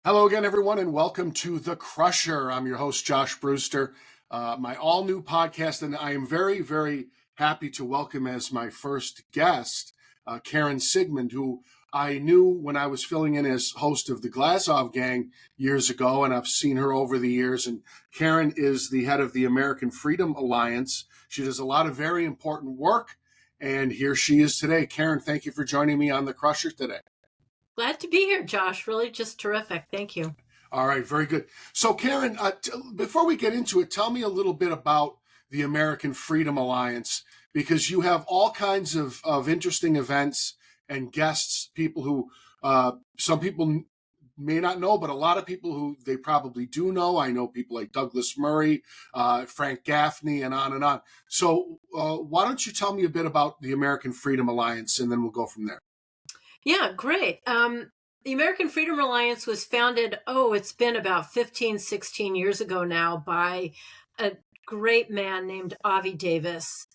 Hello again, everyone, and welcome to The Crusher. I'm your host, Josh Brewster, my all-new podcast, and I am very, very happy to welcome as my first guest, Karen Siegemund, who I knew when I was filling in as host of the Glazov Gang years ago, and I've seen her over the years. And Karen is the head of the American Freedom Alliance. She does a lot of very important work, and here she is today. Karen, thank you for joining me on The Crusher today. Glad to be here, Josh. Really just terrific. Thank you. All right, very good. So, Karen, before we get into it, tell me a little bit about the American Freedom Alliance, because you have all kinds of interesting events and guests, people who some people may not know, but a lot of people who they probably do know. I know people like Douglas Murray, Frank Gaffney, and on and on. So why don't you tell me a bit about the American Freedom Alliance, and then we'll go from there. Yeah, great. The American Freedom Alliance was founded, it's been about 15, 16 years ago now by a great man named Avi Davis.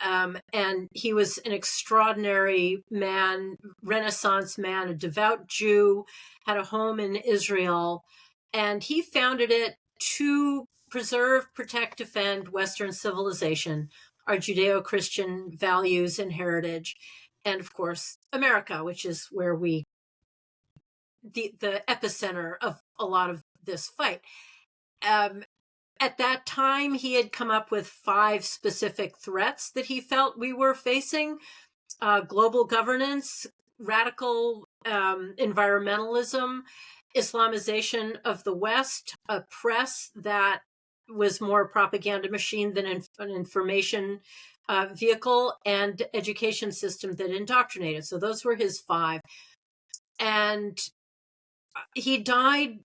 And he was an extraordinary man, Renaissance man, a devout Jew, had a home in Israel. And he founded it to preserve, protect, defend Western civilization, our Judeo-Christian values and heritage. And of course, America, which is where the epicenter of a lot of this fight. At that time, he had come up with 5 specific threats that he felt we were facing: global governance, radical environmentalism, Islamization of the West, a press that was more a propaganda machine than an information vehicle, and education system that indoctrinated. So those were his 5. And he died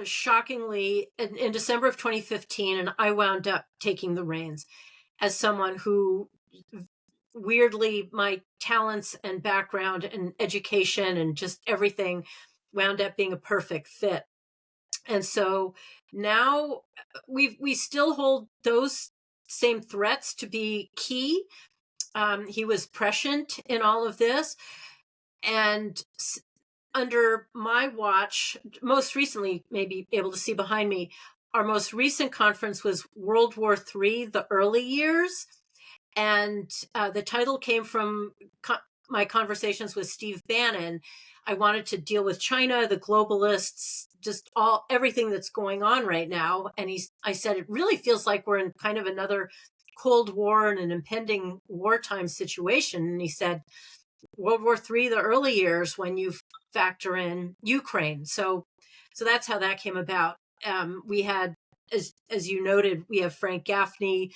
shockingly in December of 2015, and I wound up taking the reins as someone who, weirdly, my talents and background and education and just everything wound up being a perfect fit. And so now we still hold those same threats to be key. He was prescient in all of this. And under my watch, most recently, maybe able to see behind me, our most recent conference was World War III, the early years. And the title came from my conversations with Steve Bannon. I wanted to deal with China, the globalists, just everything that's going on right now. And I said, it really feels like we're in kind of another Cold War and an impending wartime situation. And he said, World War III, the early years, when you factor in Ukraine. So that's how that came about. We had, as you noted, we have Frank Gaffney,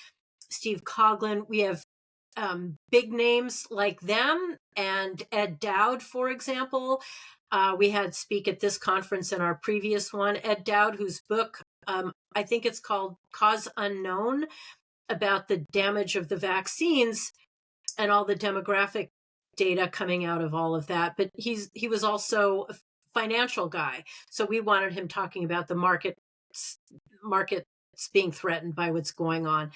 Steve Coughlin. We have big names like them, and Ed Dowd, for example. We had speak at this conference and our previous one, Ed Dowd, whose book, I think it's called Cause Unknown, about the damage of the vaccines and all the demographic data coming out of all of that. But he was also a financial guy. So we wanted him talking about the markets being threatened by what's going on.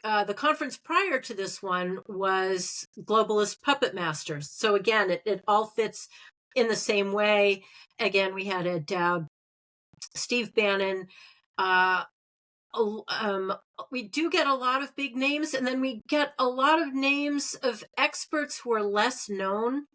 The conference prior to this one was Globalist Puppet Masters. So again, it all fits in the same way. Again, we had Ed Dowd, Steve Bannon. We do get a lot of big names, and then we get a lot of names of experts who are less known.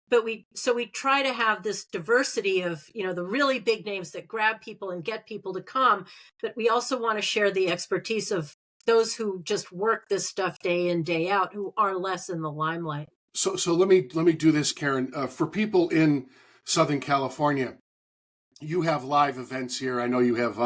But we try to have this diversity of, the really big names that grab people and get people to come. But we also want to share the expertise of those who just work this stuff day in, day out, who are less in the limelight. So let me do this, Karen. For people in Southern California, you have live events here. I know you have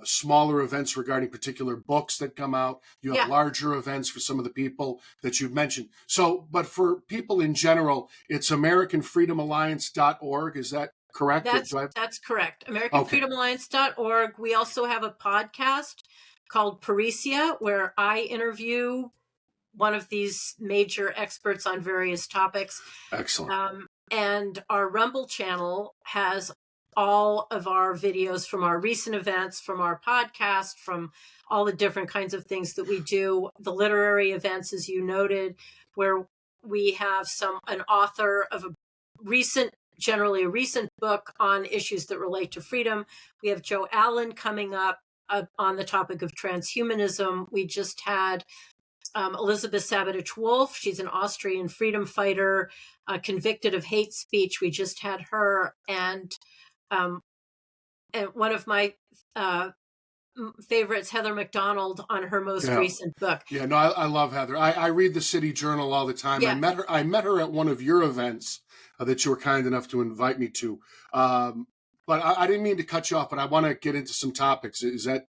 smaller events regarding particular books that come out. You have larger events for some of the people that you've mentioned. So, but for people in general, it's AmericanFreedomAlliance.org. Is that correct? That's correct. AmericanFreedomAlliance.org. We also have a podcast called Parisia, where I interview one of these major experts on various topics. Excellent. And our Rumble channel has all of our videos from our recent events, from our podcast, from all the different kinds of things that we do. The literary events, as you noted, where we have an author of a recent generally a recent book on issues that relate to freedom. We have Joe Allen coming up on the topic of transhumanism. We just had Elizabeth Sabatich-Wolf. She's an Austrian freedom fighter, convicted of hate speech. We just had her. And one of my favorites, Heather McDonald, on her most recent book. Yeah, no, I love Heather. I read the City Journal all the time. Yeah. I met her at one of your events that you were kind enough to invite me to. But I didn't mean to cut you off, but I want to get into some topics. Is that?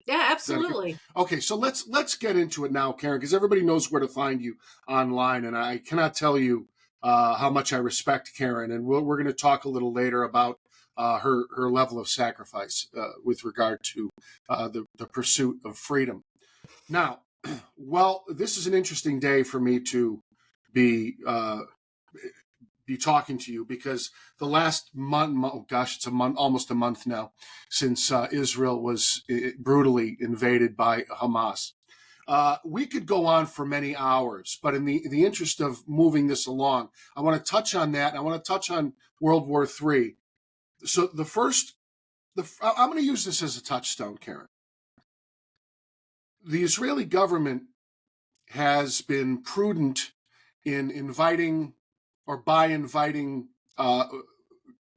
Yeah, absolutely. Okay, so let's get into it now, Karen, because everybody knows where to find you online, and I cannot tell you how much I respect Karen, and we're going to talk a little later about her level of sacrifice with regard to the pursuit of freedom. Now, well, this is an interesting day for me to be talking to you, because the last month, oh gosh, it's almost a month now since Israel was brutally invaded by Hamas. We could go on for many hours, but in the interest of moving this along, I want to touch on that. I want to touch on World War III. So I'm going to use this as a touchstone, Karen. The Israeli government has been prudent in inviting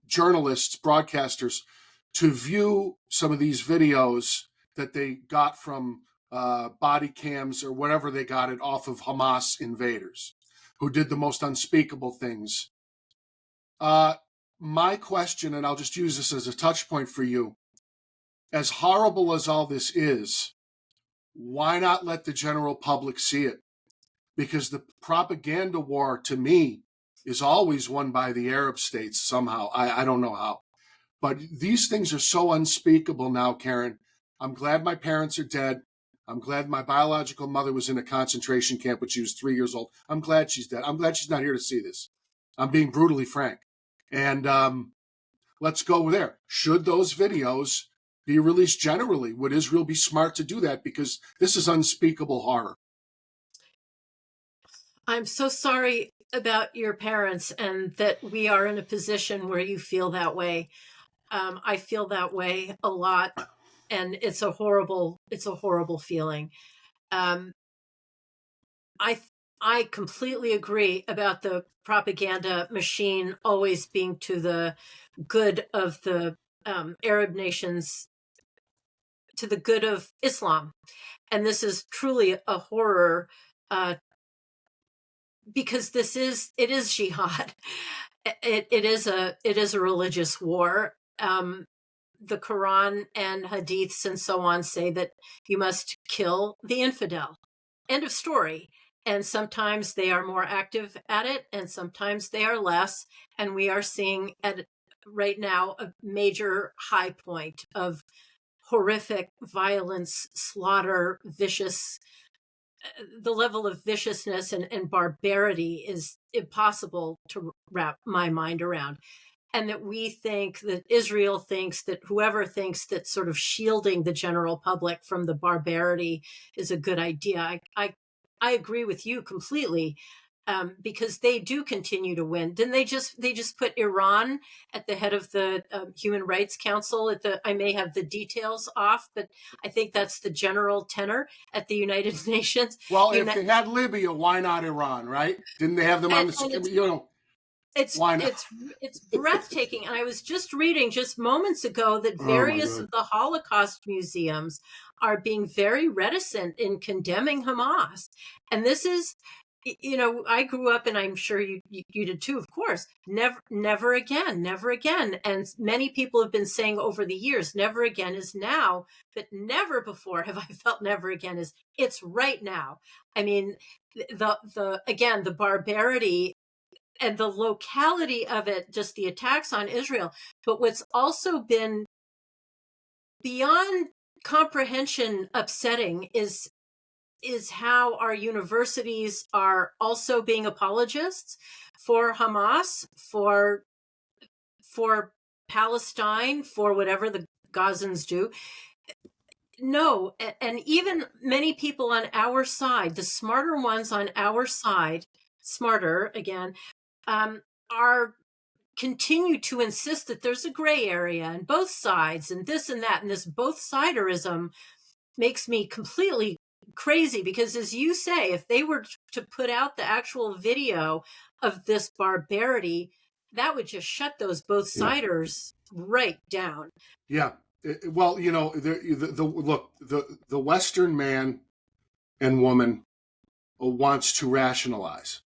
journalists, broadcasters, to view some of these videos that they got from body cams or whatever they got it off of Hamas invaders who did the most unspeakable things. My question, and I'll just use this as a touch point for you, as horrible as all this is, why not let the general public see it? Because the propaganda war, to me, is always won by the Arab states somehow. I don't know how. But these things are so unspeakable now, Karen. I'm glad my parents are dead. I'm glad my biological mother was in a concentration camp when she was 3 years old. I'm glad she's dead. I'm glad she's not here to see this. I'm being brutally frank. And let's go there. Should those videos be released generally? Would Israel be smart to do that? Because this is unspeakable horror. I'm so sorry about your parents and that we are in a position where you feel that way. I feel that way a lot, and it's a horrible feeling. I completely agree about the propaganda machine always being to the good of the Arab nations, to the good of Islam. And this is truly a horror, because it is jihad. It is a religious war. The Quran and hadiths and so on say that you must kill the infidel. End of story. And sometimes they are more active at it, and sometimes they are less. And we are seeing right now a major high point of horrific violence, slaughter, vicious. The level of viciousness and barbarity is impossible to wrap my mind around. And that we think that Israel thinks that whoever thinks that sort of shielding the general public from the barbarity is a good idea. I agree with you completely, because they do continue to win. Didn't they just put Iran at the head of the Human Rights Council? I may have the details off, but I think that's the general tenor at the United Nations. Well, if they had Libya, why not Iran, right? Didn't they have them on the? It's breathtaking. And I was just reading just moments ago that various of the Holocaust museums are being very reticent in condemning Hamas. And this is, I grew up, and I'm sure you did too, of course, never again, never again. And many people have been saying over the years, never again is now, but never before have I felt never again is it's right now. I mean, the barbarity and the locality of it, just the attacks on Israel. But what's also been beyond comprehension upsetting is how our universities are also being apologists for Hamas, for Palestine, for whatever the Gazans do. No, and even many people on our side, the smarter ones on our side, smarter again, are continue to insist that there's a gray area and both sides and this and that, and this both siderism makes me completely crazy, because as you say, if they were to put out the actual video of this barbarity, that would just shut those both siders right down. Yeah. Well, look, the Western man and woman wants to rationalize.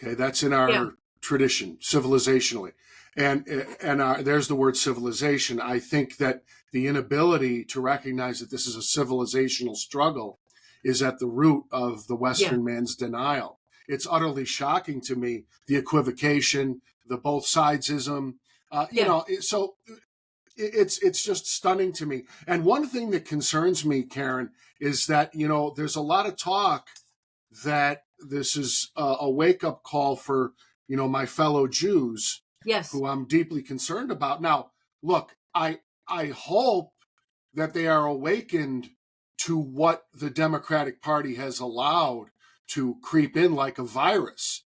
Okay, that's in our tradition, civilizationally, and there's the word civilization. I think that the inability to recognize that this is a civilizational struggle is at the root of the Western man's denial. It's utterly shocking to me, the equivocation, the both sidesism. So it's just stunning to me. And one thing that concerns me, Karen, is that there's a lot of talk that this is a wake-up call for my fellow Jews, who I'm deeply concerned about. Now, look, I hope that they are awakened to what the Democratic Party has allowed to creep in like a virus.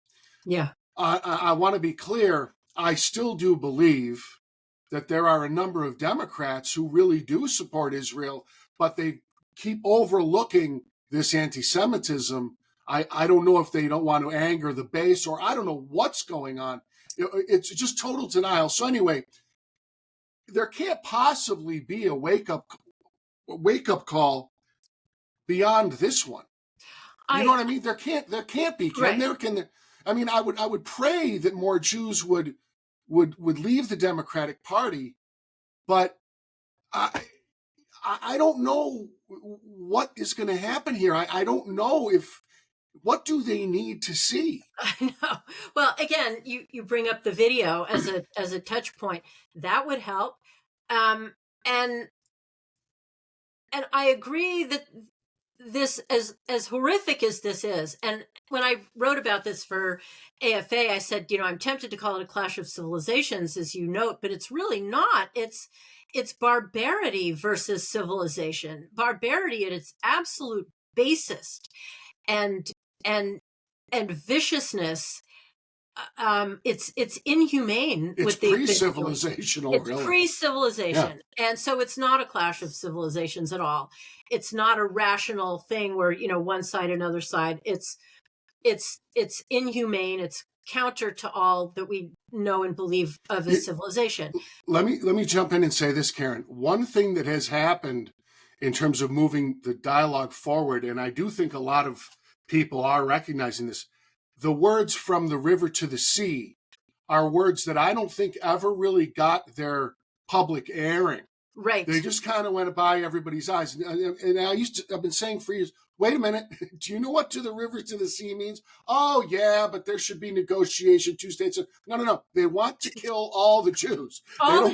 I want to be clear. I still do believe that there are a number of Democrats who really do support Israel, but they keep overlooking this anti-Semitism. I don't know if they don't want to anger the base, or I don't know what's going on. It's just total denial. So anyway, there can't possibly be a wake-up call beyond this one. You know what I mean? There can't be. I would pray that more Jews would leave the Democratic Party, but I don't know what is going to happen here. I don't know what do they need to see? I know. Well, again, you bring up the video as a touch point. That would help. And I agree that this, as horrific as this is, and when I wrote about this for AFA, I said, I'm tempted to call it a clash of civilizations, as you note, but it's really not. It's barbarity versus civilization. Barbarity at its absolute basest, and viciousness. It's inhumane. It's pre-civilizational. It's really pre-civilization, and so it's not a clash of civilizations at all. It's not a rational thing where one side, another side. It's inhumane. It's counter to all that we know and believe of a civilization. Let me jump in and say this, Karen. One thing that has happened in terms of moving the dialogue forward, and I do think a lot of people are recognizing this, the words "from the river to the sea" are words that I don't think ever really got their public airing. Right. They just kind of went by everybody's eyes. And I've been saying for years, wait a minute, do you know what "to the river to the sea" means? Oh, yeah, but there should be negotiation, two states. No. They want to kill all the Jews.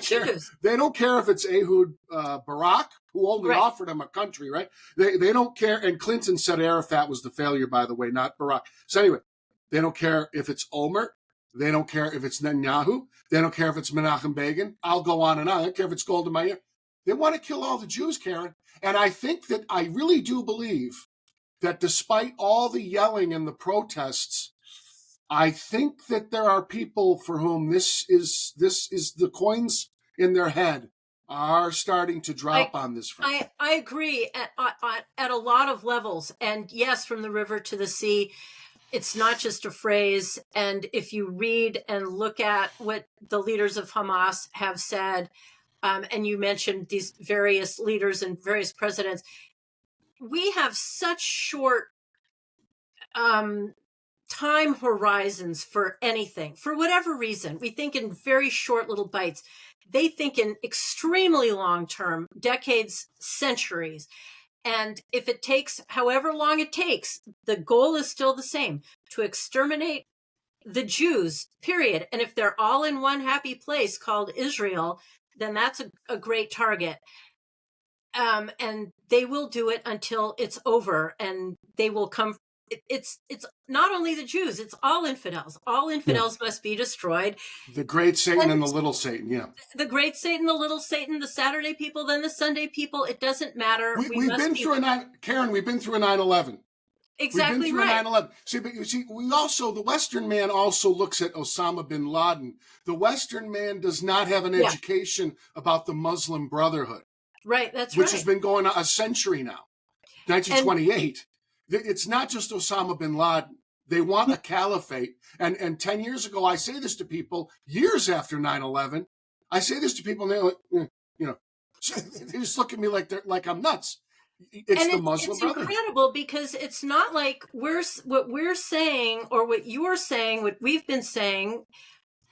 Jews. They don't care if it's Ehud Barak, who only offered them a country, right? They don't care. And Clinton said Arafat was the failure, by the way, not Barak. So anyway, they don't care if it's Omer. They don't care if it's Netanyahu. They don't care if it's Menachem Begin. I'll go on and on. I don't care if it's Golda Meir. They want to kill all the Jews, Karen. And I really do believe that despite all the yelling and the protests, I think that there are people for whom this is the coins in their head are starting to drop on this front. I agree at a lot of levels. And yes, from the river to the sea, it's not just a phrase. And if you read and look at what the leaders of Hamas have said, and you mentioned these various leaders and various presidents, we have such short time horizons for anything, for whatever reason. We think in very short little bites. They think in extremely long term, decades, centuries. And if it takes however long it takes, the goal is still the same: to exterminate the Jews, period. And if they're all in one happy place called Israel, then that's a great target. And they will do it until it's over, and they will come. It's not only the Jews, it's all infidels. All infidels must be destroyed. The great Satan and the little Satan, The great Satan, the little Satan, the Saturday people, then the Sunday people. It doesn't matter. We've been through Karen, we've been through a 9/11. Exactly We've been through right. 9/11. See, but you see, the Western man also looks at Osama bin Laden. The Western man does not have an Yeah. education about the Muslim Brotherhood, Right. That's which has right. been going on a century now, And 1928. It's not just Osama bin Laden. They want a caliphate. And 10 years ago, I say this to people, years after 9/11, I say this to people, and they're like, you know, they just look at me like I'm nuts. It's the Muslim it's Brotherhood. incredible because it's not like what we're saying or what you're saying, what we've been saying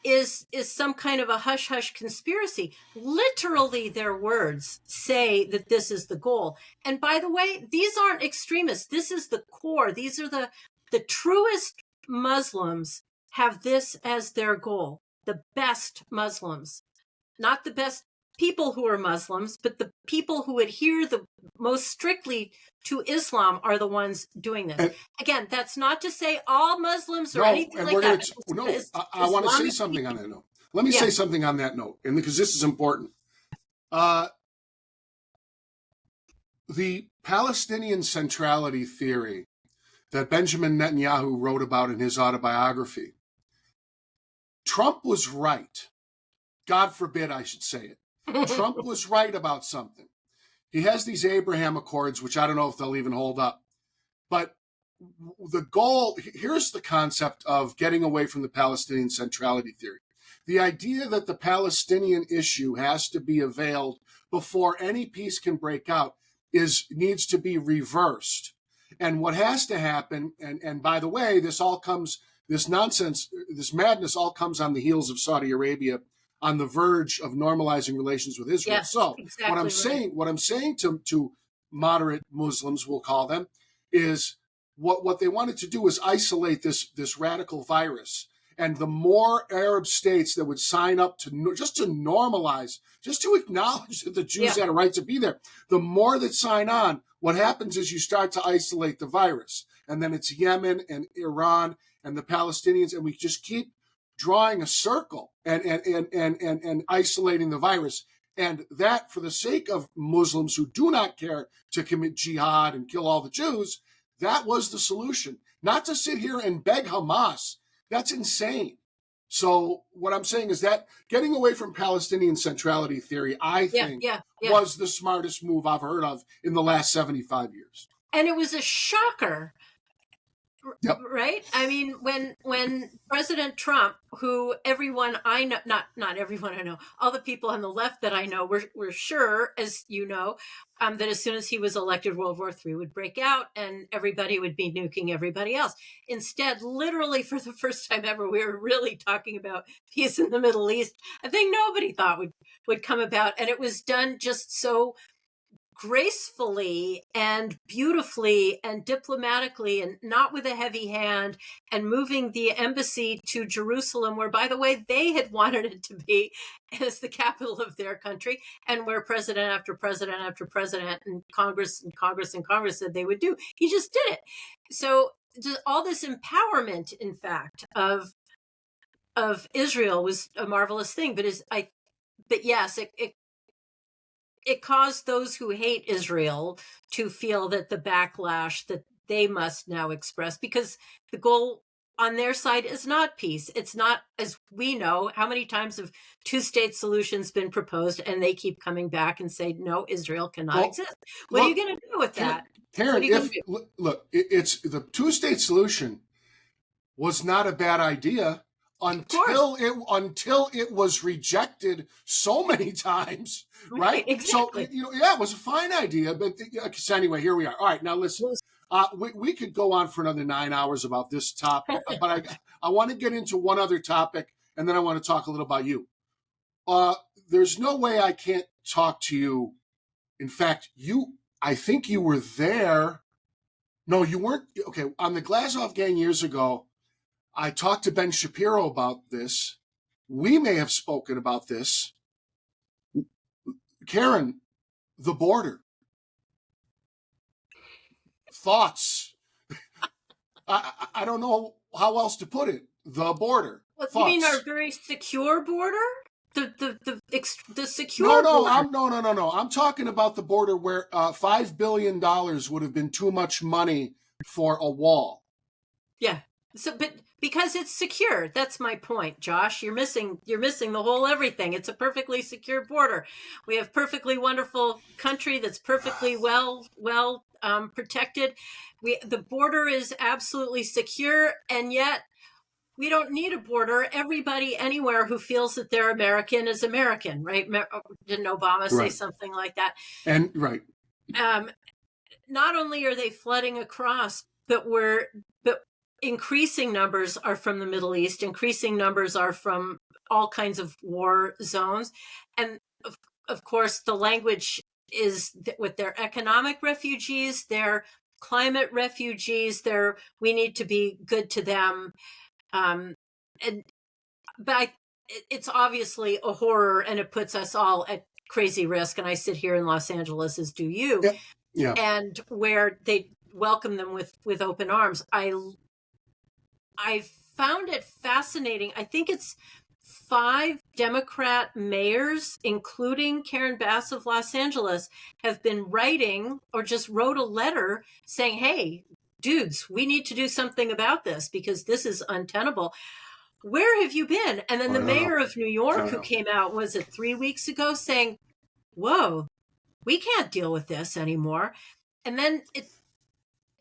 is some kind of a hush hush conspiracy. Literally, their words say that this is the goal. And by the way, these aren't extremists. This is the core. These are the truest Muslims have this as their goal. The best Muslims, not the best people who are Muslims, but the people who adhere the most strictly to Islam are the ones doing this. And, Again, that's not to say all Muslims or no, anything and like we're that. going to, I want to say something on that note. Let me say something on that note, and because this is important. The Palestinian centrality theory that Benjamin Netanyahu wrote about in his autobiography, Trump was right. God forbid I should say it. Trump was right about something. He has these Abraham Accords, which I don't know if they'll even hold up. But the goal, here's the concept of getting away from the Palestinian centrality theory. The idea that the Palestinian issue has to be availed before any peace can break out needs to be reversed. And what has to happen, and by the way, this nonsense, this madness all comes on the heels of Saudi Arabia on the verge of normalizing relations with Israel. Yes, So exactly what I'm saying to moderate Muslims, we'll call them, is what they wanted to do is isolate this radical virus. And the more Arab states that would sign up to normalize, just to acknowledge that the Jews had a right to be there, the more that sign on, what happens is you start to isolate the virus. And then it's Yemen and Iran and the Palestinians, and we just keep drawing a circle and isolating the virus. And that, for the sake of Muslims who do not care to commit jihad and kill all the Jews, that was the solution. Not to sit here and beg Hamas. That's insane. So what I'm saying is that getting away from Palestinian centrality theory, I think, was the smartest move I've heard of in the last 75 years. And it was a shocker. Yep. Right? I mean, when President Trump, who everyone I know, not everyone I know, all the people on the left that I know were sure, as you know, that as soon as he was elected, World War III would break out and everybody would be nuking everybody else. Instead, literally for the first time ever, we were really talking about peace in the Middle East. I think nobody thought would come about, and it was done just so gracefully and beautifully and diplomatically and not with a heavy hand, and moving the embassy to Jerusalem, where, by the way, they had wanted it to be as the capital of their country, and where president after president after president and Congress said they would do. He just did it. So all this empowerment, in fact, of Israel was a marvelous thing. But yes, it caused those who hate Israel to feel that the backlash that they must now express, because the goal on their side is not peace. It's not, as we know, how many times have two-state solutions been proposed and they keep coming back and say, no, Israel cannot exist. What are you going to do with that? Karen, it's the two-state solution was not a bad idea until it was rejected so many times, right? Exactly. So it was a fine idea, but anyway, here we are. All right, now listen, we could go on for another 9 hours about this topic, but I want to get into one other topic, and then I want to talk a little about you. There's no way I can't talk to you. In fact, I think you were there. No, you weren't. Okay, on the Glasgow gang years ago, I talked to Ben Shapiro about this. We may have spoken about this. Karen, the border. Thoughts? I don't know how else to put it. The border. Well, you mean our very secure border? The secure border? No. I'm talking about the border where $5 billion would have been too much money for a wall. Yeah. So, but because it's secure, that's my point, Josh. You're missing the whole everything. It's a perfectly secure border. We have perfectly wonderful country that's perfectly well protected. The border is absolutely secure, and yet we don't need a border. Everybody anywhere who feels that they're American is American, right? Didn't Obama say something like that? And right. Not only are they flooding across, but increasing numbers are from the Middle East. Increasing numbers are from all kinds of war zones. And of course, the language is with their economic refugees, their climate refugees, we need to be good to them. But it's obviously a horror, and it puts us all at crazy risk. And I sit here in Los Angeles, as do you. Yeah. And where they welcome them with open arms. I found it fascinating. I think it's 5 Democrat mayors, including Karen Bass of Los Angeles, have been writing or just wrote a letter saying, hey, dudes, we need to do something about this because this is untenable. Where have you been? And then the mayor of New York, who came out, was it 3 weeks ago, saying, whoa, we can't deal with this anymore. And then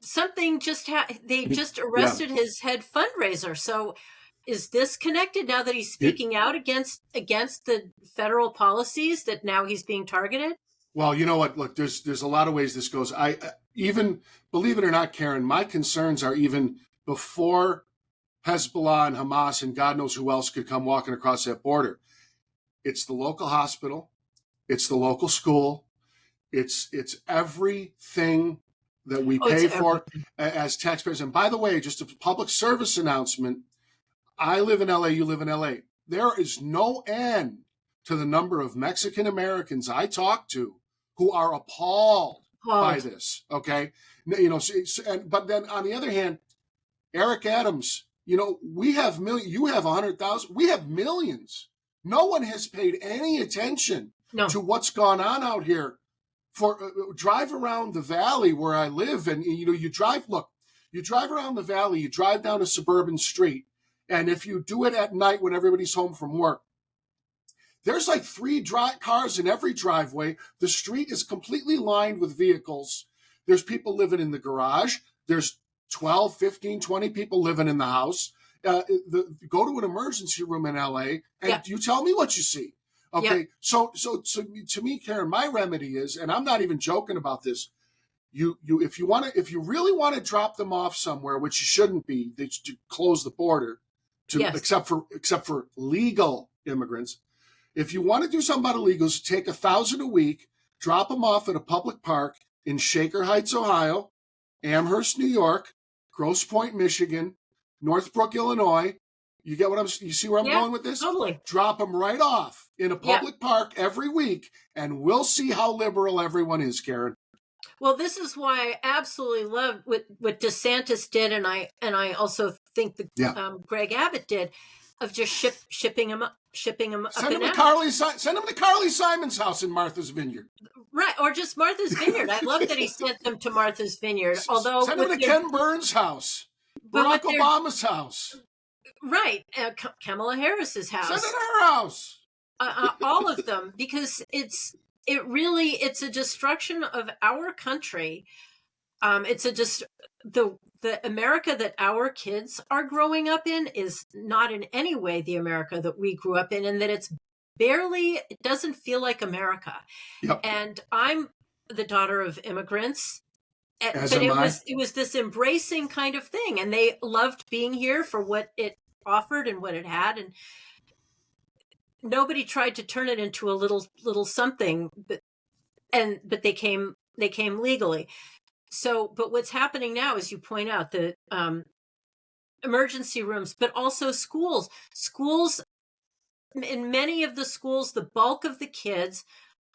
something just they just arrested his head fundraiser. So is this connected now that he's speaking out against the federal policies that now he's being targeted? Well, you know what? Look, there's a lot of ways this goes. I even, believe it or not, Karen, my concerns are even before Hezbollah and Hamas and God knows who else could come walking across that border. It's the local hospital. It's the local school. It's everything that we pay for as taxpayers. And by the way, just a public service announcement. I live in LA, you live in LA. There is no end to the number of Mexican Americans I talk to who are appalled by this. Okay. You know, but then on the other hand, Eric Adams, you know, we have millions, you have 100,000, we have millions. No one has paid any attention to what's gone on out here. Drive around the valley where I live, and you know, you drive around the valley, you drive down a suburban street, and if you do it at night when everybody's home from work, there's like 3 cars in every driveway. The street is completely lined with vehicles. There's people living in the garage. There's 12, 15, 20 people living in the house. Go to an emergency room in LA, and you tell me what you see. Okay, yep. So to me, Karen, my remedy is, and I'm not even joking about this. If you really want to drop them off somewhere, which you shouldn't be, they should close the border, except for legal immigrants. If you want to do something about illegals, take $1,000 a week, drop them off at a public park in Shaker Heights, Ohio, Amherst, New York, Grosse Pointe, Michigan, Northbrook, Illinois. You get you see where I'm going with this? Totally. Drop them right off in a public park every week, and we'll see how liberal everyone is, Karen. Well, this is why I absolutely love what DeSantis did, and I also think that Greg Abbott did, of just shipping them up. Send them to Carly Simon's house in Martha's Vineyard. Right, or just Martha's Vineyard. I love that he sent them to Martha's Vineyard. Although send them to Ken Burns' house, Barack Obama's house. Right, Kamala Harris's house. Send it to her house. All of them, because it's a destruction of our country. The America that our kids are growing up in is not in any way the America that we grew up in, and that it doesn't feel like America. Yep. And I'm the daughter of immigrants. But it was this embracing kind of thing, and they loved being here for what it offered and what it had, and nobody tried to turn it into a little something, but they came legally. So, but what's happening now, as you point out, the emergency rooms, but also schools, in many of the schools, the bulk of the kids,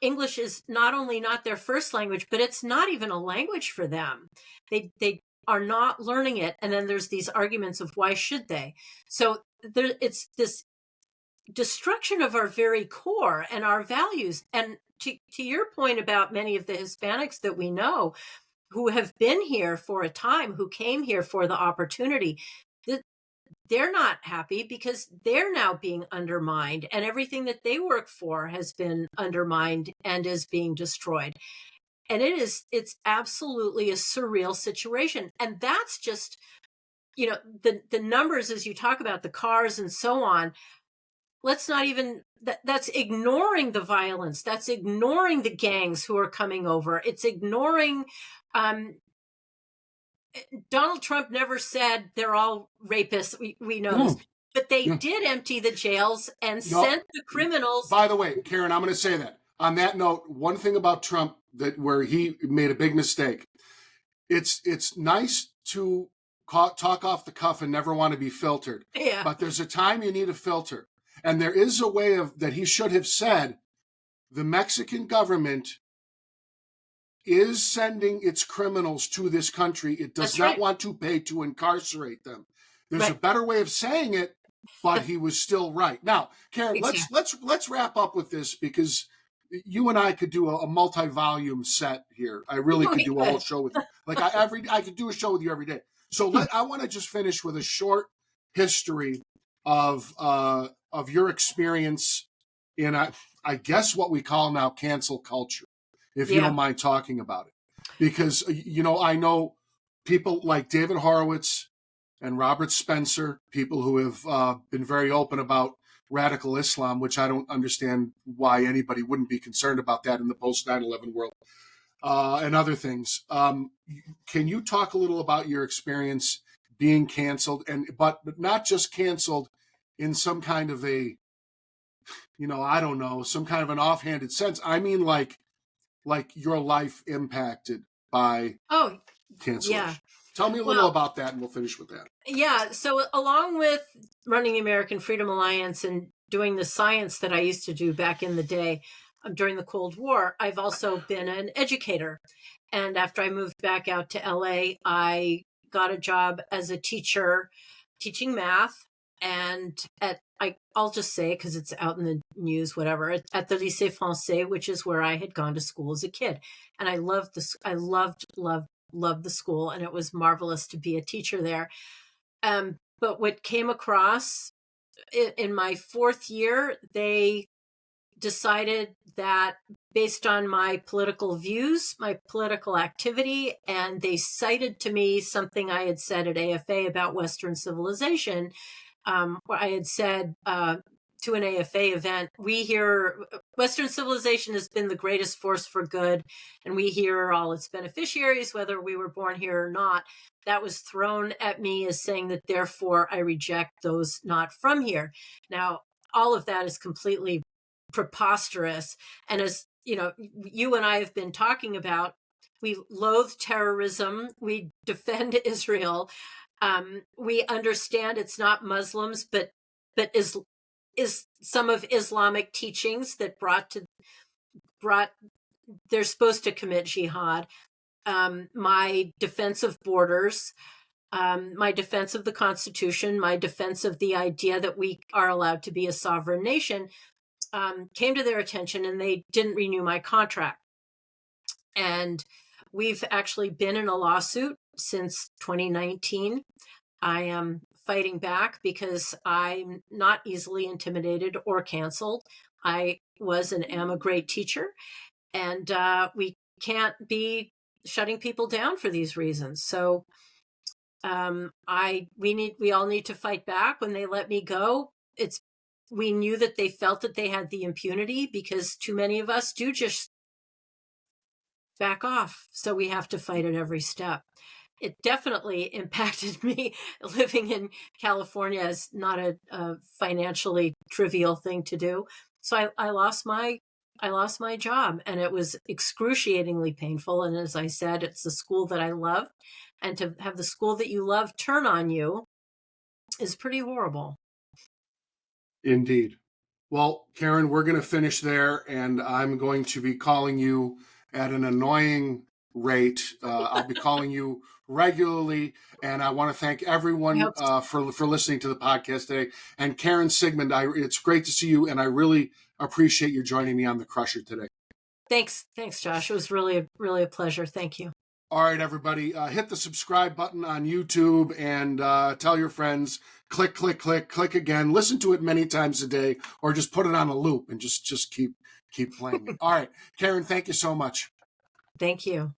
English is not only not their first language, but it's not even a language for them. They are not learning it. And then there's these arguments of why should they? So it's this destruction of our very core and our values. And to your point about many of the Hispanics that we know, who have been here for a time, who came here for the opportunity, they're not happy because they're now being undermined, and everything that they work for has been undermined and is being destroyed. And it's absolutely a surreal situation. And that's just, the numbers, as you talk about the cars and so on. Let's not even, that's ignoring the violence. That's ignoring the gangs who are coming over. It's ignoring, Donald Trump never said they're all rapists. We know this, but they did empty the jails and sent the criminals. By the way, Karen, I'm going to say that. On that note, one thing about Trump where he made a big mistake. It's nice to talk off the cuff and never want to be filtered. Yeah. But there's a time you need a filter. And there is a way that he should have said, the Mexican government is sending its criminals to this country. It does not want to pay to incarcerate them. There's a better way of saying it, but he was still right. Now, Karen, let's wrap up with this, because you and I could do a multi-volume set here. I really could do a whole show with you. Like I could do a show with you every day. So I want to just finish with a short history of your experience in I guess what we call now cancel culture, if you don't mind talking about it. Because, I know people like David Horowitz and Robert Spencer, people who have been very open about radical Islam, which I don't understand why anybody wouldn't be concerned about that in the post 9/11 world, and other things. Can you talk a little about your experience being canceled, but not just canceled in some kind of a, I don't know, some kind of an offhanded sense? I mean, like your life impacted by cancellation. Yeah. Tell me a little about that, and we'll finish with that. Yeah. So along with running the American Freedom Alliance and doing the science that I used to do back in the day during the Cold War, I've also been an educator. And after I moved back out to LA, I got a job as a teacher teaching math. And I'll just say it because it's out in the news, whatever, at the Lycée Français, which is where I had gone to school as a kid. And I loved the school, and it was marvelous to be a teacher there. But what came across in my fourth year, they decided that based on my political views, my political activity, and they cited to me something I had said at AFA about Western civilization, where I had said to an AFA event, we hear Western civilization has been the greatest force for good, and we hear all its beneficiaries, whether we were born here or not. That was thrown at me as saying that therefore I reject those not from here. Now, all of that is completely preposterous. And as you and I have been talking about, we loathe terrorism. We defend Israel. We understand it's not Muslims, but is some of Islamic teachings that they're supposed to commit jihad. My defense of borders, my defense of the Constitution, my defense of the idea that we are allowed to be a sovereign nation, came to their attention, and they didn't renew my contract. And we've actually been in a lawsuit since 2019. I am fighting back because I'm not easily intimidated or canceled. I was and am a great teacher, and we can't be shutting people down for these reasons. So we all need to fight back. When they let me go, we knew that they felt that they had the impunity because too many of us do just back off. So we have to fight at every step. It definitely impacted me. Living in California is not a financially trivial thing to do. So I lost my job, and it was excruciatingly painful. And as I said, it's the school that I love, and to have the school that you love turn on you is pretty horrible. Indeed. Well, Karen, we're going to finish there, and I'm going to be calling you at an annoying rate. I'll be calling you regularly, and I want to thank everyone for listening to the podcast today. And Karen Siegemund, it's great to see you, and I really appreciate you joining me on The Crusher today. Thanks, Josh. It was really a pleasure. Thank you. All right, everybody, hit the subscribe button on YouTube and tell your friends. Click, click, click, click again. Listen to it many times a day, or just put it on a loop and just keep playing it. All right, Karen, thank you so much. Thank you.